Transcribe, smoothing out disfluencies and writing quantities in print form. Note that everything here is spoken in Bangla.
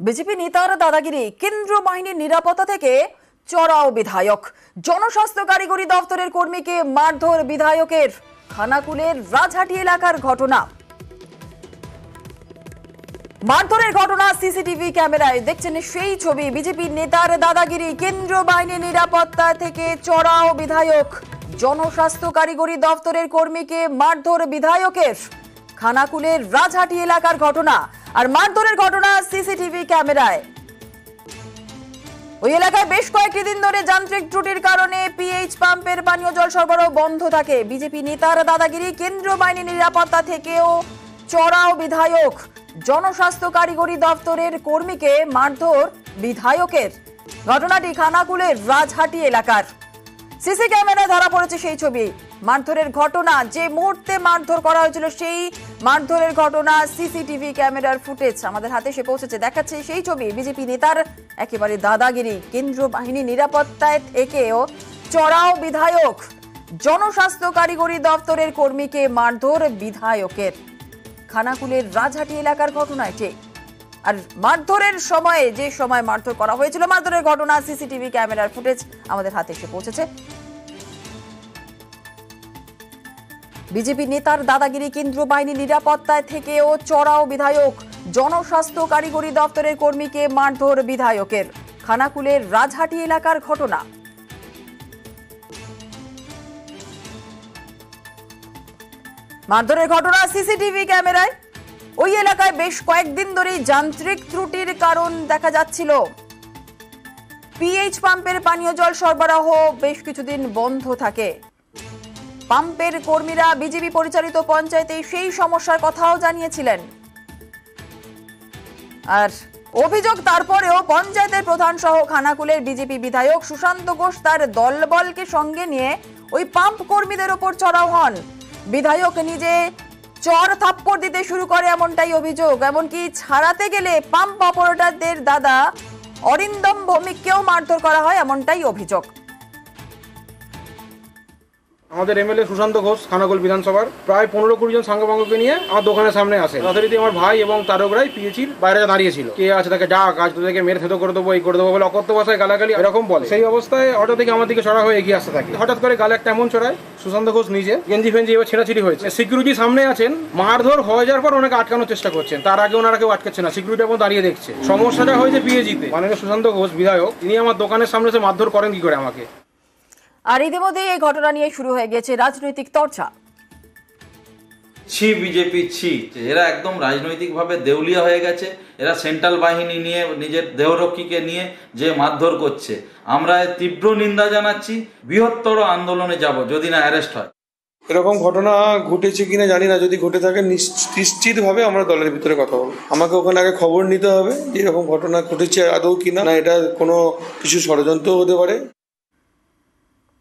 বিজেপি নেতার দাদাগিরি, কেন্দ্র বাহিনীর নিরাপত্তা থেকে চড়াও বিধায়ক, জনস্বাস্থ্য কারিগরি দপ্তরের কর্মীকে মারধর বিধায়কের, খানাকুলের রাজহাটি এলাকার ঘটনা। মারধরের ঘটনা সিসিটিভি ক্যামেরায় দেখছেন সেই ছবি। বিজেপি নেতার দাদাগিরি, কেন্দ্র বাহিনীর নিরাপত্তা থেকে চড়াও বিধায়ক, জনস্বাস্থ্য কারিগরি দপ্তরের কর্মীকে মারধর বিধায়কের, খানাকুলের রাজহাটি এলাকার ঘটনা। আর মারধরের ঘটনা সিসিটিভি ক্যামেরায়। ওই এলাকায় বেশ কয়েকটি দিন ধরে যান্ত্রিক ত্রুটির কারণে পিএইচ পাম্পের পানীয় জল সরবরাহ বন্ধ থাকে। বিজেপি নেতার দাদাগিরি, কেন্দ্র বাহিনীর নিরাপত্তা থেকেও চড়াও বিধায়ক, জনস্বাস্থ্য কারিগরি দপ্তরের কর্মীকে মারধর বিধায়কের। ঘটনাটি খানাকুলের রাজহাটি এলাকার। সিসি ক্যামেরায় ধরা পড়েছে সেই ছবি। মারধরের ঘটনা, যে মুহূর্তে মারধর করা হয়েছিল সেই মারধরের ঘটনা, সিসিটিভি ক্যামেরার ফুটেজ আমাদের হাতে এসে পৌঁছেছে। দেখাচ্ছে সেই ছবি। বিজেপি নেতার একেবারে দাদাগিরি, কেন্দ্র বাহিনী নিরাপত্তায় থেকেও চড়াও বিধায়ক, জনস্বাস্থ্য কারিগরি দপ্তরের কর্মীকে মারধর বিধায়কের। খানাকুলের রাজহাটি এলাকার ঘটনা এটি। আর মারধরের সময়ে, যে সময় মারধর করা হয়েছিল, মারধরের ঘটনা, সিসিটিভি ক্যামেরার ফুটেজ আমাদের হাতে এসে পৌঁছেছে। বিজেপি নেতার দাদাগিরি, কেন্দ্র বাহিনী নিরাপত্তায় থেকেও চড়াও বিধায়ক, জনস্বাস্থ্য কারিগরি দপ্তরের কর্মীকে মারধর বিধায়কের। খানাকুলের রাজহাটি এলাকার ঘটনা। মারধরের ঘটনা সিসিটিভি ক্যামেরায়। ওই এলাকায় বেশ কয়েকদিন ধরেই যান্ত্রিক ত্রুটির কারণ দেখা যাচ্ছিল। পিএইচ পাম্পের পানীয় জল সরবরাহ বেশ কিছুদিন বন্ধ থাকে। পাম্পের কর্মীরা বিজেপি পরিচালিত পঞ্চায়েতে সেই সমস্যার কথাও জানিয়েছিলেন। আর অভিযোগ তারপরেও পঞ্চায়েতের প্রধান সহ খানাকুলের বিজেপি বিধায়ক সুশান্ত ঘোষ তার দলবলকে সঙ্গে নিয়ে ওই পাম্প কর্মীদের ওপর চড়াও হন। বিধায়ক নিজে চড় থাপ্পড় দিতে শুরু করে, এমনটাই অভিযোগ। এমনকি ছাড়াতে গেলে পাম্প অপারেটরদের দাদা অরিন্দম ভৌমিককেও মারধর করা হয়, এমনটাই অভিযোগ। আমাদের এমএলএ সুশান্ত ঘোষ খানাকুল বিধানসভার প্রায় 15-20 জন সাংবাদিককে নিয়ে আমার দোকানের সামনে আসে। যথারীতি আমার ভাই এবং তারকরাই পিএইচির বাইরে দাঁড়িয়েছিল। কে আছে তাকে ডাক, আজ তোদেরকে মেরে থেতো করে দেবো, এই করে দেবো বলে অকথ্য ভাষায় গালাগালি এরকম বলে। সেই অবস্থায় হঠাৎ থেকে আমার দিকে চড়া হয়ে এগিয়ে আসতে থাকে। হঠাৎ করে গালে একটা এমন চড়ায়, সুশান্ত ঘোষ নিজে গেঞ্জি ফেঞ্জি এবার ছেঁড়াছিড়ি হয়েছে। সিকিউরিটি সামনে আছেন, মারধর হয়ে যাওয়ার পর ওনাকে আটকানোর চেষ্টা করছেন। তার আগে ওনারা কেউ আটকাচ্ছে না, সিকিউরিটি এখন দাঁড়িয়ে দেখছে। সমস্যাটা হয়েছে পিএইচিতে। মাননীয় সুশান্ত ঘোষ বিধায়ক, তিনি আমার দোকানের সামনে এসে মারধর করেন কি করে আমাকে। আর ইতিমধ্যে এই ঘটনা নিয়ে শুরু হয়ে গেছে রাজনৈতিক চর্চা। ছি বিজেপি ছি, এরা একদম রাজনৈতিকভাবে দেউলিয়া হয়ে গেছে। এরা সেন্ট্রাল বাহিনী নিয়ে, নিজের দেহরক্ষীকে নিয়ে যে মারধর করছে, আমরা তীব্র নিন্দা জানাচ্ছি। বৃহত্তর আন্দোলনে যাব যদি না অ্যারেস্ট হয়। এরকম ঘটনা ঘটেছে কিনা জানি না, যদি ঘটে থাকে নিশ্চিতভাবে আমরা দলের ভিতরে কথা বলবো। আমাকে ওখানে আগে খবর নিতে হবে যে এরকম ঘটনা ঘটেছে আদৌ কিনা, না এটা কোনো কিছু ষড়যন্ত্র হতে পারে।